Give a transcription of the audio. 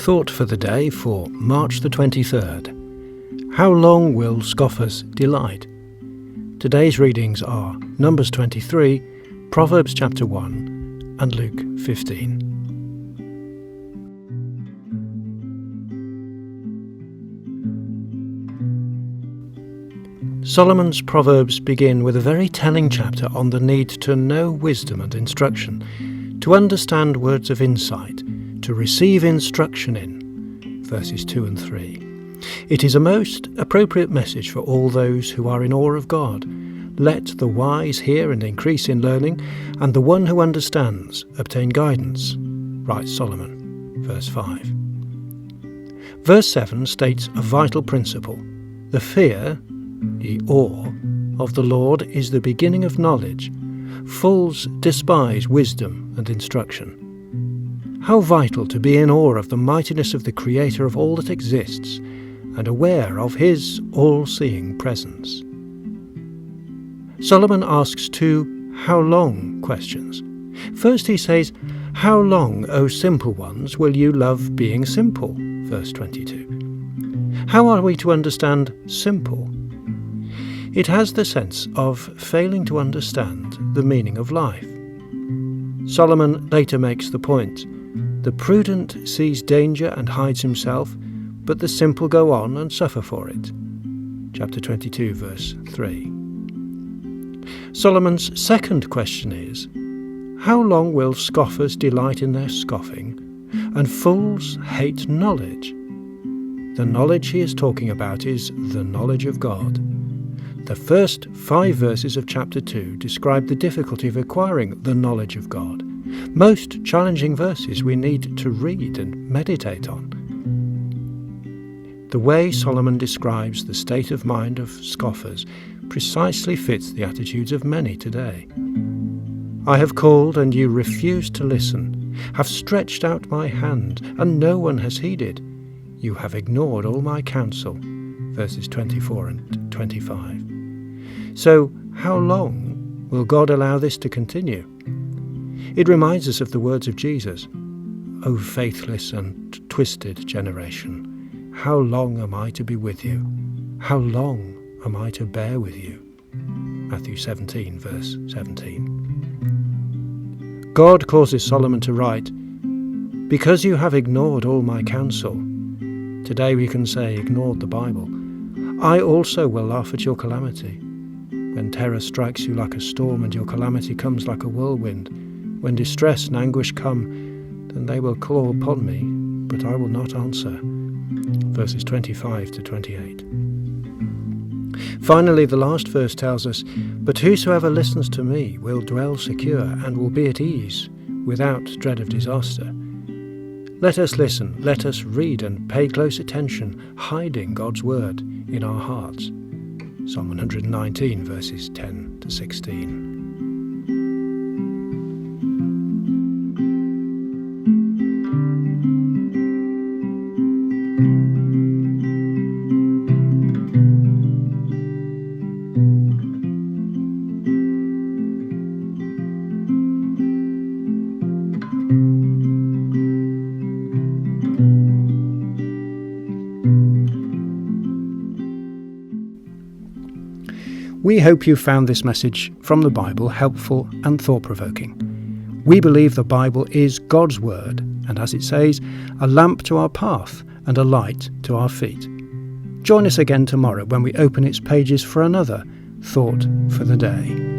Thought for the day for March the 23rd. How long will scoffers delight? Today's readings are Numbers 23, Proverbs chapter 1 and Luke 15. Solomon's Proverbs begin with a very telling chapter on the need to know wisdom and instruction, to understand words of insight, to receive instruction in, verses 2 and 3. It is a most appropriate message for all those who are in awe of God. Let the wise hear and increase in learning, and the one who understands obtain guidance, writes Solomon, verse 5. Verse 7 states a vital principle. The fear, the awe, of the Lord is the beginning of knowledge. Fools despise wisdom and instruction. How vital to be in awe of the mightiness of the Creator of all that exists, and aware of His all-seeing presence. Solomon asks two "how long" questions. First he says, "How long, O simple ones, will you love being simple?" verse 22. How are we to understand simple? It has the sense of failing to understand the meaning of life. Solomon later makes the point, the prudent sees danger and hides himself, but the simple go on and suffer for it. Chapter 22, verse 3. Solomon's second question is, how long will scoffers delight in their scoffing, and fools hate knowledge? The knowledge he is talking about is the knowledge of God. The first 5 verses of chapter 2 describe the difficulty of acquiring the knowledge of God. Most challenging verses we need to read and meditate on. The way Solomon describes the state of mind of scoffers precisely fits the attitudes of many today. I have called and you refused to listen, have stretched out my hand and no one has heeded. You have ignored all my counsel. Verses 24 and 25. So, how long will God allow this to continue? It reminds us of the words of Jesus, O faithless and twisted generation, how long am I to be with you? How long am I to bear with you? Matthew 17, verse 17. God causes Solomon to write, because you have ignored all my counsel. Today we can say, ignored the Bible. I also will laugh at your calamity. When terror strikes you like a storm and your calamity comes like a whirlwind, when distress and anguish come, then they will call upon me, but I will not answer. Verses 25 to 28. Finally, the last verse tells us, but whosoever listens to me will dwell secure and will be at ease, without dread of disaster. Let us listen, let us read and pay close attention, hiding God's word in our hearts. Psalm 119, verses 10 to 16. We hope you found this message from the Bible helpful and thought-provoking. We believe the Bible is God's Word, and as it says, a lamp to our path and a light to our feet. Join us again tomorrow when we open its pages for another Thought for the Day.